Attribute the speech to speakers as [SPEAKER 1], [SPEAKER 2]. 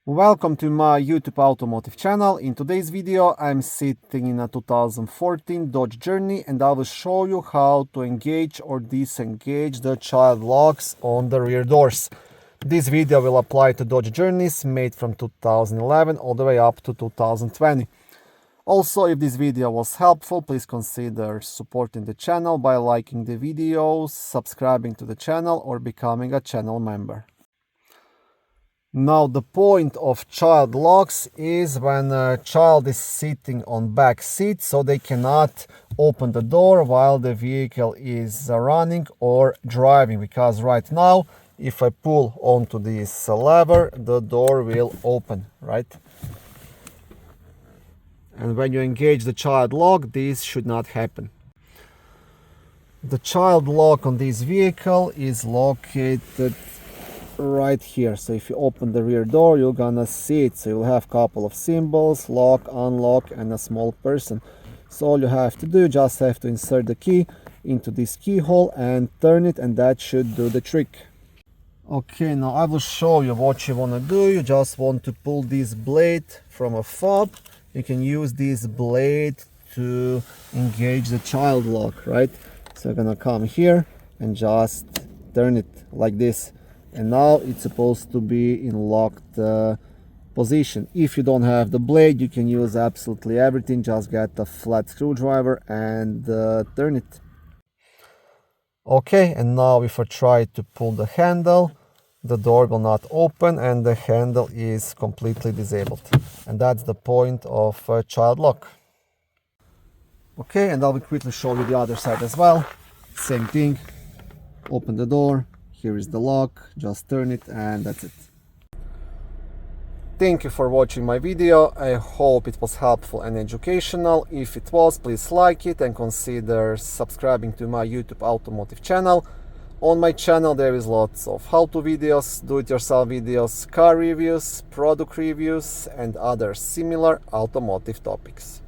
[SPEAKER 1] Welcome to my YouTube automotive channel. In today's video I'm sitting in a 2014 Dodge Journey and I will show you how to engage or disengage the child locks on the rear doors. This video will apply to Dodge Journeys made from 2011 all the way up to 2020. Also, if this video was helpful, please consider supporting the channel by liking the video, subscribing to the channel or becoming a channel member. Now the point of child locks is when a child is sitting on back seat, so they cannot open the door while the vehicle is running or driving, because right now if I pull onto this lever the door will open, right? And when you engage the child lock, this should not happen. The child lock on this vehicle is located right here. So if you open the rear door, you're gonna see it. So you'll have a couple of symbols, lock, unlock, and a small person. So all you have to do, you just have to insert the key into this keyhole and turn it, and that should do the trick. Okay, now I will show you what you want to do. You just want to pull this blade from a fob. You can use this blade to engage the child lock, right? So you're gonna come here and just turn it like this. And now it's supposed to be in locked position. If you don't have the blade, you can use absolutely everything. Just get a flat screwdriver and turn it. Okay, and now if I try to pull the handle, the door will not open and the handle is completely disabled. And that's the point of child lock. Okay, and I will quickly show you the other side as well. Same thing. Open the door. Here is the lock, just turn it and that's it. Thank you for watching my video. I hope it was helpful and educational. If it was, please like it and consider subscribing to my YouTube automotive channel. On my channel there is lots of how-to videos, do-it-yourself videos, car reviews, product reviews and other similar automotive topics.